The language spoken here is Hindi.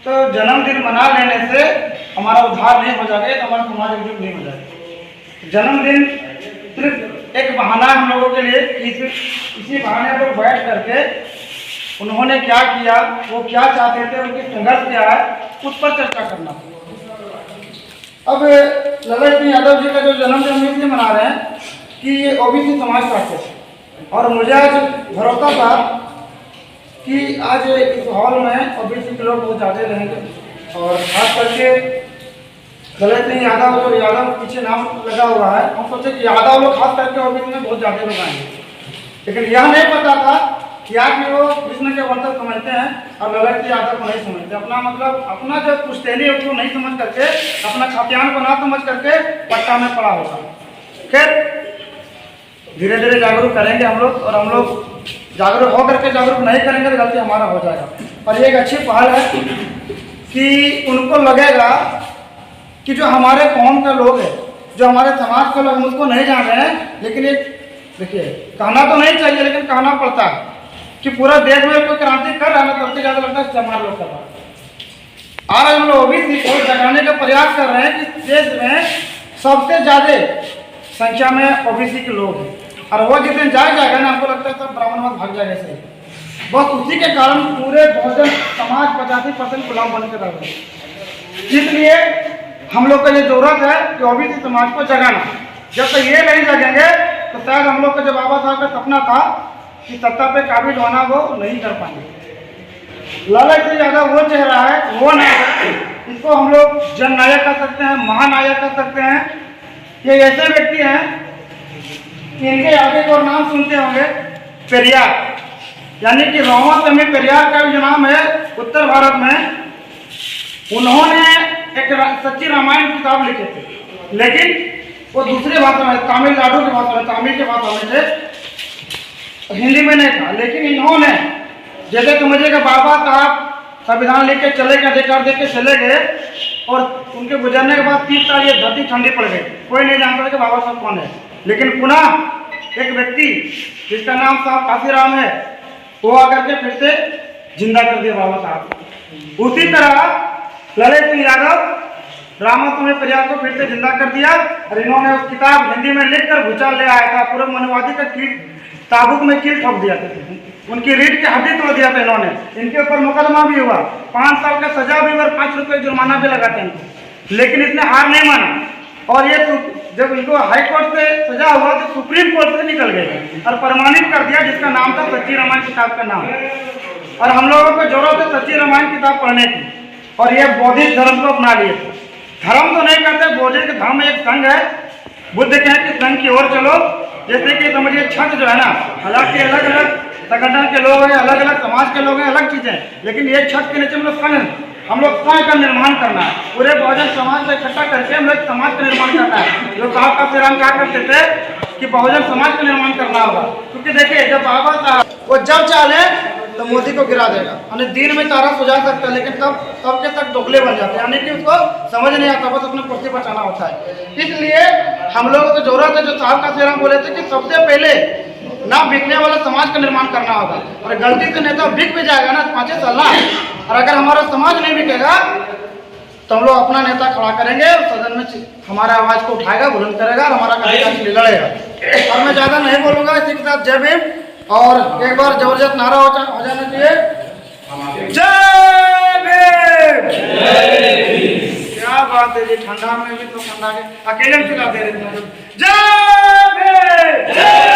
तो जन्मदिन मना लेने से हमारा उद्धार नहीं हो जाएगा, तो हमारा समाज एकजुट नहीं हो जाएगा। जन्मदिन सिर्फ एक बहाना है हम लोगों के लिए कि इसी बहाने पर बैठ करके उन्होंने क्या किया, वो क्या चाहते थे, उनकी संघर्ष क्या है, उस पर चर्चा करना। अब ललित सिंह यादव जी का जो जन्मदिन हम इसलिए मना रहे हैं कि ये ओबीसी समाज का थे, और मुझे आज भरोसा था कि आज इस हॉल में ओबीसी के लोग बहुत ज़्यादा रहेंगे, और खास करके ललित सिंह यादव जो यादव पीछे नाम लगा हुआ है, हम सोचे कि यादव लोग खास करके ओबीसी में बहुत ज़्यादा लोग आएंगे, लेकिन यह नहीं पता था कि आज भी वो कृष्ण के वंशज समझते हैं और ललित सिंह यादव को नहीं समझते। अपना मतलब अपना जो पुश्तैनी है उसको नहीं समझ करके, अपना खातियान को ना समझ करके पट्टा में पड़ा होगा। खैर धीरे धीरे जागरूक करेंगे हम लोग, और हम लोग जागरूक हो करके जागरूक नहीं करेंगे तो गलती हमारा हो जाएगा। और ये एक अच्छी पहल है कि उनको लगेगा कि जो हमारे कौम के लोग हैं, जो हमारे समाज के लोग, हम उसको नहीं जान रहे हैं, लेकिन एक देखिए कहना तो नहीं चाहिए लेकिन कहना पड़ता है कि पूरा देश में कोई क्रांति कर रहा है ना, सबसे ज़्यादा लगता है समाज लोग कर रहा है। आज हम लोग ओबीसी को जगाने का प्रयास कर रहे हैं कि देश में सबसे ज़्यादा संख्या में ओबीसी के लोग हैं, और वो जिस दिन जाएगा ना, हमको लगता है सब ब्राह्मण मत भाग जाएगा ऐसे। बस उसी के कारण पूरे बहुजन समाज 85% गुलाम बन के रह गए। इसलिए हम लोग का ये जरूरत है कि ओबीसी समाज को जगाना। जब तक ये नहीं जगेंगे तो शायद हम लोग का जो बाबा साहब का सपना था कि सत्ता पे काबिज होना, वो नहीं कर पाएंगे। ललित सिंह यादव वो चेहरा है, वो नायक, इसको हम लोग जननायक कर सकते हैं, महानायक कर सकते हैं। ये ऐसे व्यक्ति हैं कि इनके आगे को नाम सुनते होंगे, पेरियार, यानी कि रामास्वामी पेरियार का जो नाम है उत्तर भारत में, उन्होंने एक सच्ची रामायण किताब लिखे थे, लेकिन वो दूसरी भाषा में, तमिलनाडु की भाषा में, तमिल की भाषा में थे, हिंदी में नहीं था। लेकिन इन्होंने जैसे समझिएगा बाबा साहब संविधान लिख के चले गए, अधिकार दे के चले गए, और उनके गुजरने के बाद 30 साल ये धरती ठंडी पड़ गई, कोई नहीं जानता कि बाबा साहब कौन है। लेकिन पुनः एक व्यक्ति जिसका नाम साहब काशीराम है, वो आकर के फिर से जिंदा कर दिया बाबा साहब। उसी तरह ललित सिंह यादव रामास्वामी पेरियार को फिर से जिंदा कर दिया, और इन्होंने उस किताब हिंदी में लिखकर भूचाल ले आया था, पूरे मनवादी का ताबूक में कील ठोक दिया था, उनकी रीढ़ की हड्डी तोड़ दिया था इन्होंने। इनके ऊपर मुकदमा भी हुआ, 5 साल का सजा भी और 5 रुपये जुर्माना भी लगाते इनको, लेकिन इसने हार नहीं माना। और ये जब इनको हाई कोर्ट से सजा हुआ तो सुप्रीम कोर्ट से निकल गए और प्रमाणित कर दिया, जिसका नाम था सच्ची रामायण किताब का नाम। और हम लोगों को जरूरत है सच्ची रामायण किताब पढ़ने की, और ये बौद्धिक धर्म को अपना लिए थे। धर्म तो नहीं करते, बौद्धिक धर्म एक संघ है, बुद्ध कहे कि संघ की ओर चलो। जैसे कि समझिए छठ जो है ना, हालांकि अलग अलग संगठन के लोग हैं, अलग अलग समाज के लोग हैं, अलग चीज़ें, लेकिन ये छठ के नीचे हम लोग संघ का निर्माण करना है, पूरे बहुजन समाज को इकट्ठा करके हम लोग समाज का निर्माण करना है। जो साहब का श्रीराम क्या करते थे कि बहुजन समाज का निर्माण करना होगा, क्योंकि देखिए जब बाबा साहब वो जब चाहे तो मोदी को गिरा देगा, यानी दिन में तारा सुझा सकता है, लेकिन तब सबके तक दोगले बन जाते हैं, यानी कि उसको समझ नहीं आता, बस अपने कुर्सी बचाना होता है। इसलिए हम लोगों को जरूरत है, जो साहब का श्रीराम बोले थे कि सबसे पहले ना बिकने वाला समाज का निर्माण करना होगा। और गलती से नेता बिक भी जाएगा ना 5 साल, और अगर हमारा समाज नहीं बिकेगा तो हम लोग अपना नेता खड़ा करेंगे, सदन में हमारा आवाज को उठाएगा, बुलंद करेगा और हमारा कार्यकाल के लिए लड़ेगा। और मैं ज़्यादा नहीं बोलूँगा, इसी के साथ जय भीम, और एक बार जबरदस्त नारा हो जाना चाहिए, जय भीम। क्या बात है जी, ठंडा में भी तो ठंडा के अकेले में चला दे रहे थे, जय भीम।